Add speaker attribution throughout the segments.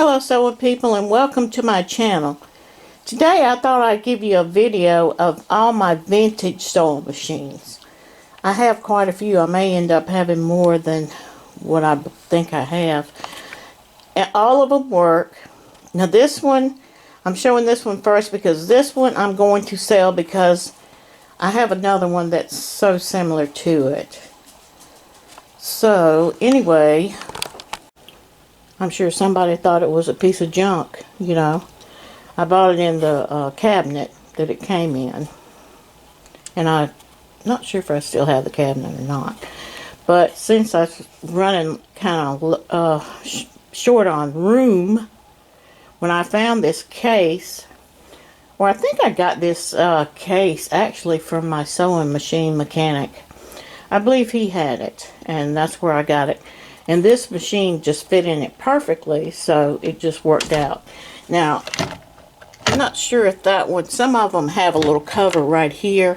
Speaker 1: Hello sewing people, and welcome to my channel. Today I thought I'd give you a video of all my vintage sewing machines. I have quite a few. I may end up having more than what I think I have. And all of them work. Now this one, I'm showing this one first because this one I'm going to sell because I have another one that's so similar to it. So anyway, I'm sure somebody thought it was a piece of junk, you know. I bought it in the cabinet that it came in. And I'm not sure if I still have the cabinet or not. But since I was running kind of short on room, when I found this case, or I think I got this case actually from my sewing machine mechanic. I believe he had it, and that's where I got it. And this machine just fit in it perfectly, so it just worked out. Now, I'm not sure if that one, some of them have a little cover right here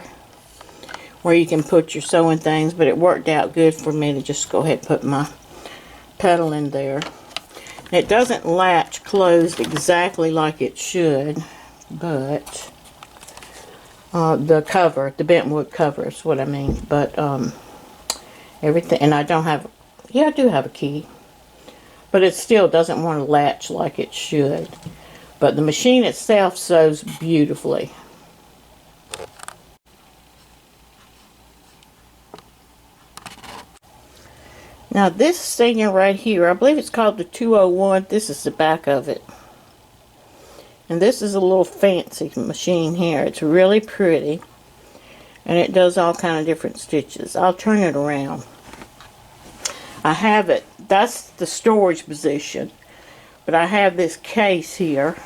Speaker 1: where you can put your sewing things, but it worked out good for me to just go ahead and put my pedal in there. It doesn't latch closed exactly like it should, but the cover, the bentwood cover is what I mean, but everything, and I don't have, yeah, I do have a key, but it still doesn't want to latch like it should. But the machine itself sews beautifully. Now this thing right here, I believe it's called the 201. This is the back of it. And this is a little fancy machine here. It's really pretty. And it does all kind of different stitches. I'll turn it around. I have it, that's the storage position, but I have this case here,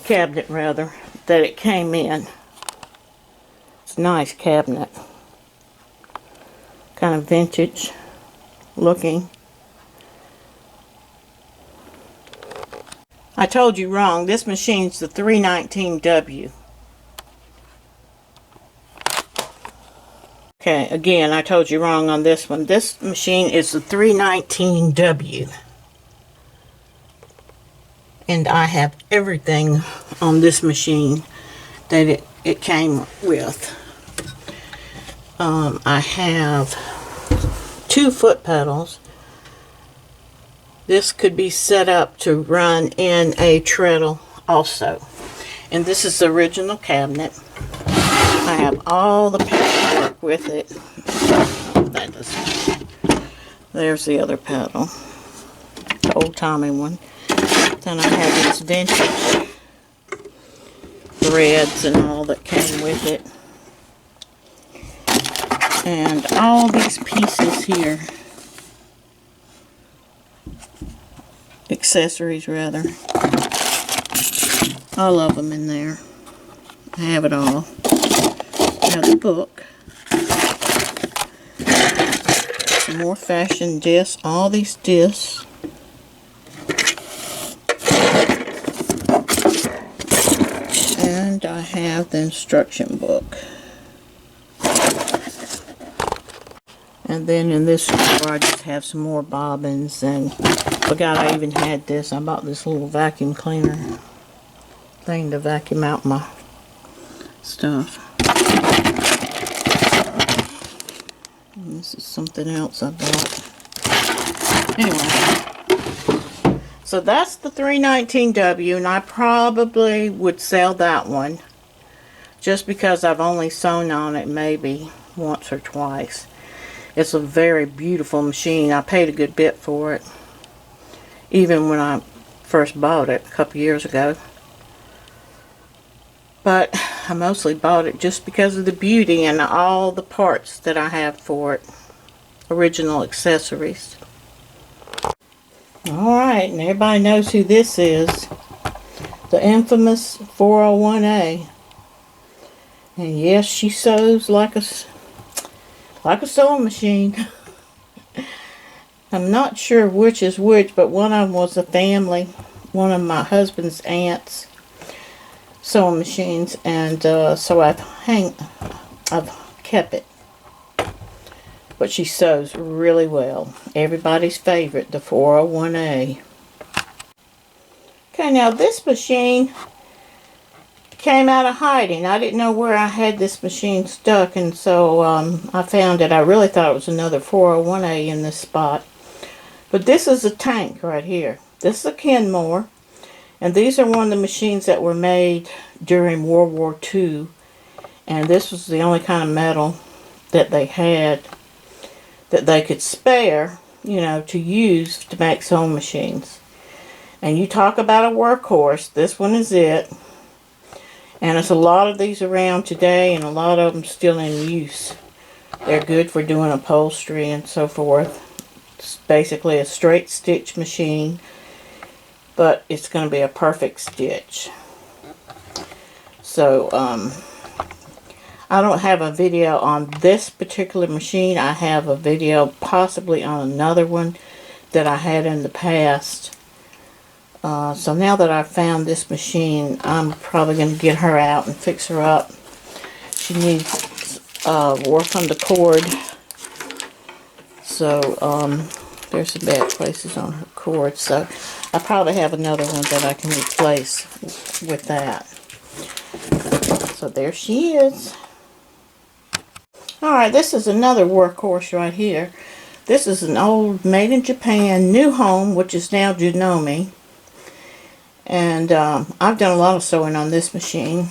Speaker 1: cabinet rather, that it came in. It's a nice cabinet, kind of vintage looking. I told you wrong, this machine's the 319W. Okay, again, I told you wrong on this one. This machine is the 319W. And I have everything on this machine that it came with. I have 2 foot pedals. This could be set up to run in a treadle also. And this is the original cabinet. I have all the paperwork with it. That doesn't. There's the other pedal, the old-timey one. Then I have these vintage threads and all that came with it, and all these pieces here, accessories rather. All of them in there. I have it all. I have the book, some more fashion discs, all these discs, and I have the instruction book. And then in this drawer I just have some more bobbins, and forgot I even had this. I bought this little vacuum cleaner thing to vacuum out my stuff. And this is something else I bought. Anyway, so that's the 319W, and I probably would sell that one just because I've only sewn on it maybe once or twice. It's a very beautiful machine. I paid a good bit for it, even when I first bought it a couple years ago. But I mostly bought it just because of the beauty and all the parts that I have for it. Original accessories. Alright, and everybody knows who this is. The infamous 401A. And yes, she sews like a sewing machine. I'm not sure which is which, but one of them was a family. One of my husband's aunts. Sewing machines, and so I've kept it. But she sews really well. Everybody's favorite, the 401A. Okay, now this machine came out of hiding. I didn't know where I had this machine stuck, and so I found it. I really thought it was another 401A in this spot. But this is a tank right here. This is a Kenmore, and these are one of the machines that were made during World War II. And this was the only kind of metal that they had that they could spare, you know, to use to make sewing machines. And you talk about a workhorse, this one is it. And there's a lot of these around today, and a lot of them still in use. They're good for doing upholstery and so forth. It's basically a straight stitch machine, but it's going to be a perfect stitch. So, I don't have a video on this particular machine. I have a video possibly on another one that I had in the past. So now that I've found this machine, I'm probably going to get her out and fix her up. She needs work on the cord. So there's some bad places on her cord. So I probably have another one that I can replace with that. So there she is. Alright, this is another workhorse right here. This is an old made in Japan new home, which is now Janome. And I've done a lot of sewing on this machine.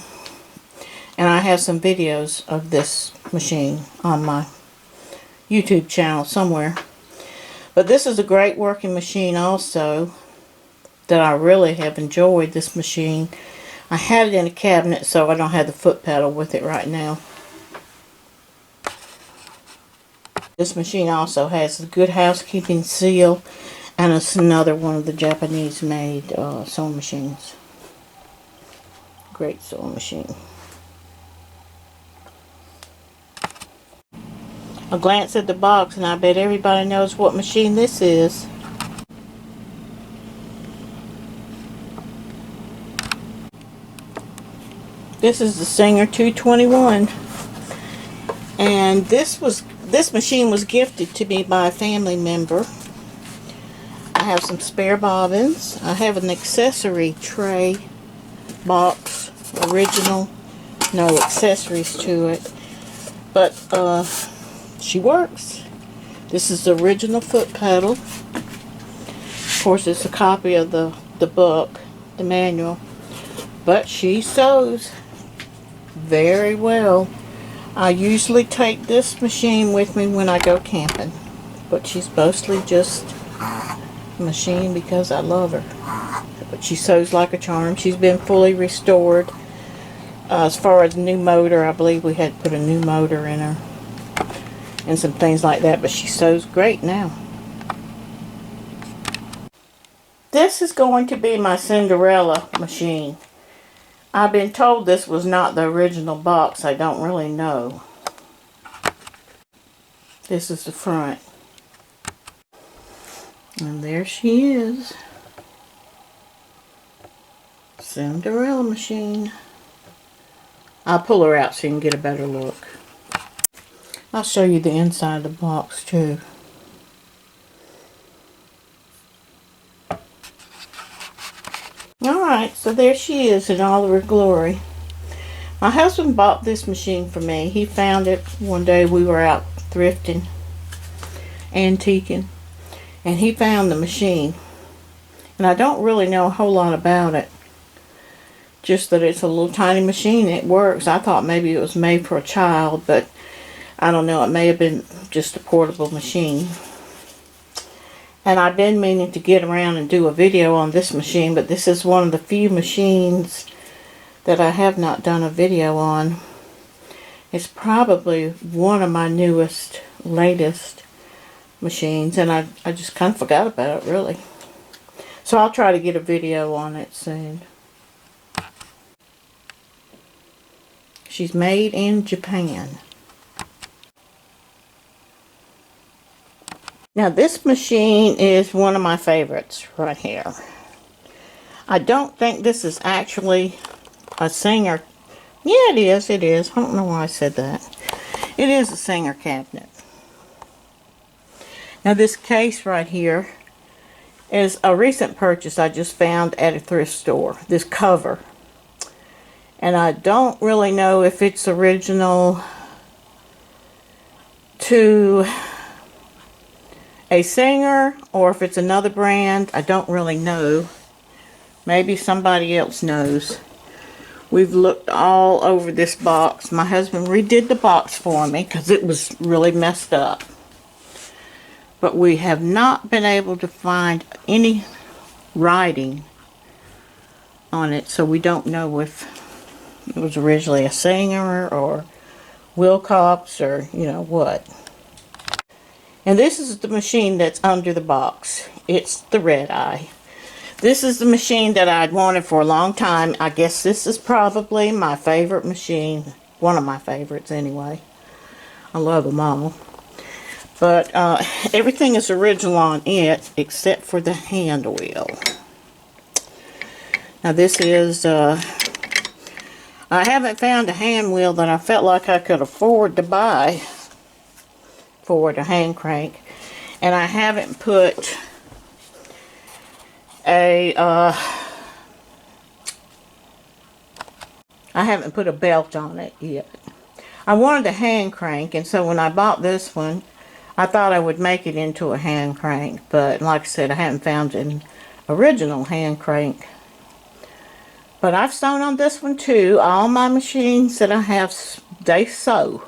Speaker 1: And I have some videos of this machine on my YouTube channel somewhere. But this is a great working machine also, that I really have enjoyed this machine. I had it in a cabinet, so I don't have the foot pedal with it right now. This machine also has the Good Housekeeping seal, and it's another one of the Japanese made sewing machines. Great sewing machine. A glance at the box and I bet everybody knows what machine this is. This is the Singer 221, and this machine was gifted to me by a family member. I have some spare bobbins. I have an accessory tray box, original, no accessories to it, but she works. This is the original foot pedal. Of course, it's a copy of the book, the manual, but she sews very well. I usually take this machine with me when I go camping, but she's mostly just a machine because I love her. But she sews like a charm. She's been fully restored. As far as new motor, I believe we had to put a new motor in her and some things like that, but she sews great now. This is going to be my Cinderella machine. I've been told this was not the original box. I don't really know. This is the front. And there she is. Cinderella machine. I'll pull her out so you can get a better look. I'll show you the inside of the box too. Alright, so there she is in all of her glory. My husband bought this machine for me. He found it one day. We were out thrifting, antiquing, and he found the machine. And I don't really know a whole lot about it. Just that it's a little tiny machine. It works. I thought maybe it was made for a child, but I don't know. It may have been just a portable machine. And I've been meaning to get around and do a video on this machine, but this is one of the few machines that I have not done a video on. It's probably one of my newest, latest machines, and I just kind of forgot about it, really. So I'll try to get a video on it soon. She's made in Japan. Now this machine is one of my favorites right here. I don't think this is actually a Singer. Yeah, it is. It is. I don't know why I said that. It is a Singer cabinet. Now this case right here is a recent purchase I just found at a thrift store. This cover. And I don't really know if it's original to a singer or if it's another brand. I don't really know. Maybe somebody else knows. We've looked all over this box. My husband redid the box for me because it was really messed up. But we have not been able to find any writing on it, so we don't know if it was originally a singer or Wilcox or you know what. And this is the machine that's under the box. It's the Red Eye. This is the machine that I'd wanted for a long time. I guess this is probably my favorite machine. One of my favorites anyway. I love them all. But everything is original on it except for the hand wheel. Now this is, I haven't found a hand wheel that I felt like I could afford to buy for the hand crank. And I haven't put a belt on it yet. I wanted a hand crank, and so when I bought this one, I thought I would make it into a hand crank, but like I said, I haven't found an original hand crank. But I've sewn on this one too. All my machines that I have, they sew.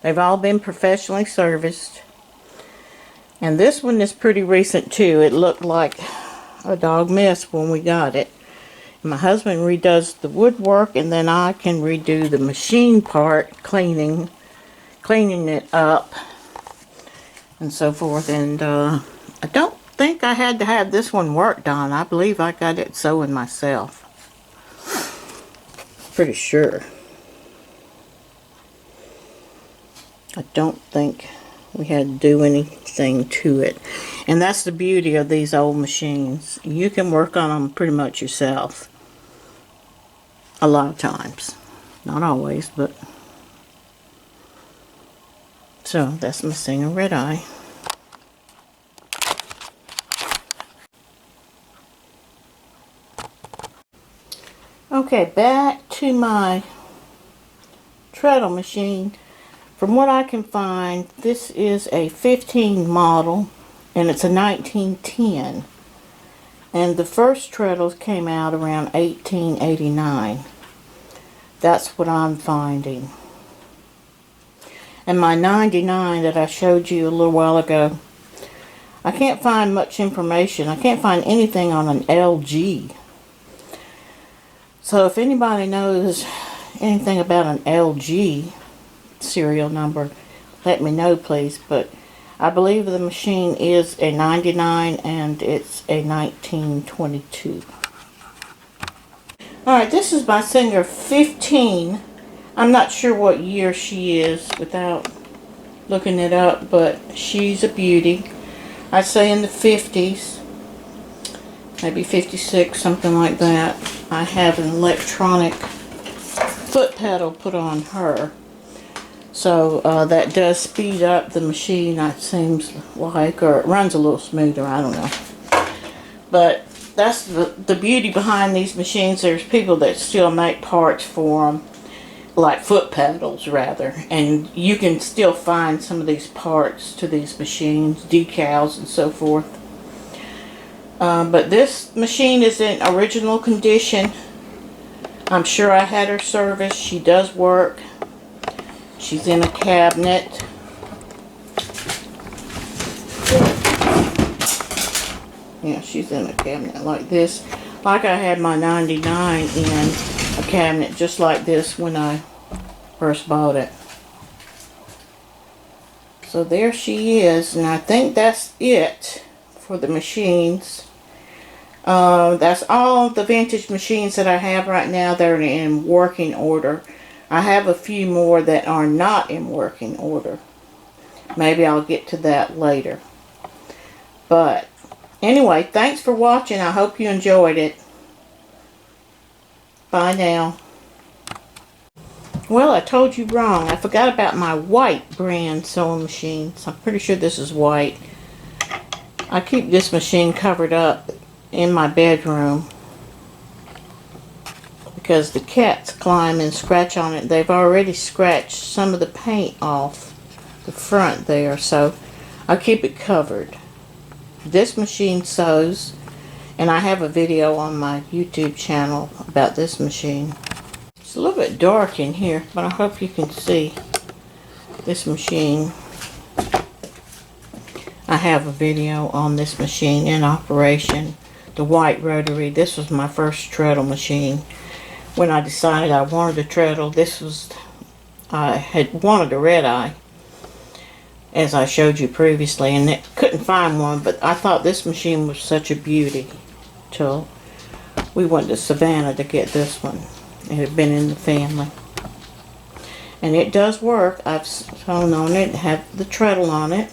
Speaker 1: They've all been professionally serviced. And this one is pretty recent too. It looked like a dog mess when we got it. My husband redoes the woodwork, and then I can redo the machine part, cleaning it up and so forth. And I don't think I had to have this one worked on. I believe I got it sewing myself. Pretty sure. I don't think we had to do anything to it. And that's the beauty of these old machines. You can work on them pretty much yourself. A lot of times. Not always, but... So, that's my Singer Red Eye. Okay, back to my Treadle machine. From what I can find, this is a 15 model, and it's a 1910. And the first treadles came out around 1889. That's what I'm finding. And my 99 that I showed you a little while ago, I can't find much information. I can't find anything on an LG. So if anybody knows anything about an LG serial number, let me know please. But I believe the machine is a 99 and it's a 1922. Alright, this is my Singer 15. I'm not sure what year she is without looking it up, but she's a beauty. I'd say in the 50s, maybe 56, something like that. I have an electronic foot pedal put on her. So that does speed up the machine, it seems like, or it runs a little smoother, I don't know. But that's the beauty behind these machines. There's people that still make parts for them, like foot pedals rather, and you can still find some of these parts to these machines, decals and so forth. But this machine is in original condition. I'm sure I had her serviced. She does work. She's in a cabinet. Yeah, she's in a cabinet like this. Like I had my 99 in a cabinet just like this when I first bought it. So there she is, and I think that's it for the machines. That's all the vintage machines that I have right now. They're in working order. I have a few more that are not in working order. Maybe I'll get to that later. But anyway, thanks for watching. I hope you enjoyed it. Bye now. Well, I told you wrong. I forgot about my white brand sewing machines. I'm pretty sure this is white. I keep this machine covered up in my bedroom because the cats climb and scratch on it. They've already scratched some of the paint off the front there, so I keep it covered. This machine sews, and I have a video on my YouTube channel about this machine. It's a little bit dark in here, but I hope you can see this machine. I have a video on this machine in operation, the white rotary. This was my first treadle machine. When I decided I wanted a treadle, I had wanted a red eye, as I showed you previously, and couldn't find one, but I thought this machine was such a beauty till we went to Savannah to get this one. It had been in the family. And it does work. I've sewn on it, have the treadle on it.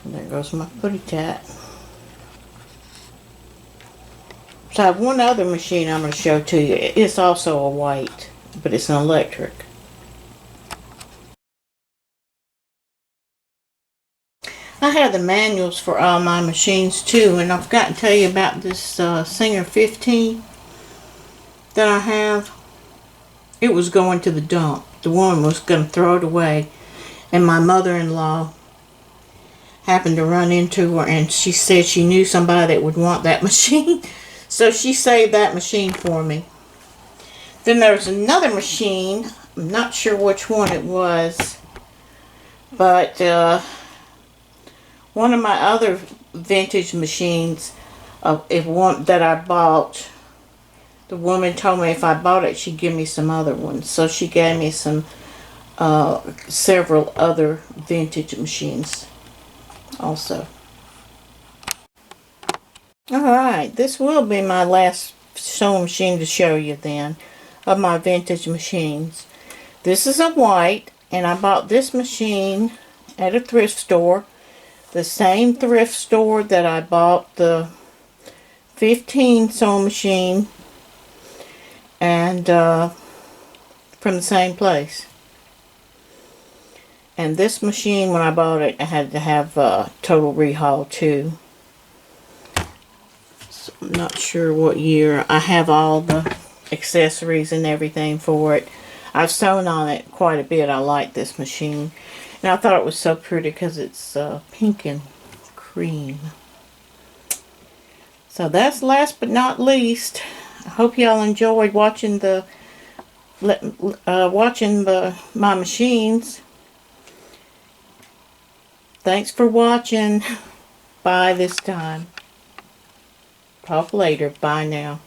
Speaker 1: And there goes my putty tat. So I have one other machine I'm going to show to you. It's also a white, but it's an electric. I have the manuals for all my machines too, and I've got to tell you about this Singer 15 that I have. It was going to the dump. The woman was going to throw it away, and my mother-in-law happened to run into her, and she said she knew somebody that would want that machine, so she saved that machine for me. Then there's another machine. I'm not sure which one it was, but one of my other vintage machines, that I bought, the woman told me if I bought it, she'd give me some other ones. So she gave me several other vintage machines also. Alright, this will be my last sewing machine to show you then, of my vintage machines. This is a white, and I bought this machine at a thrift store. The same thrift store that I bought the 15 sewing machine, and from the same place. And this machine, when I bought it, I had to have total rehaul too. So I'm not sure what year. I have all the accessories and everything for it. I've sewn on it quite a bit. I like this machine. And I thought it was so pretty because it's pink and cream. So that's last but not least. I hope y'all enjoyed watching my machines. Thanks for watching. Bye this time. Talk later. Bye now.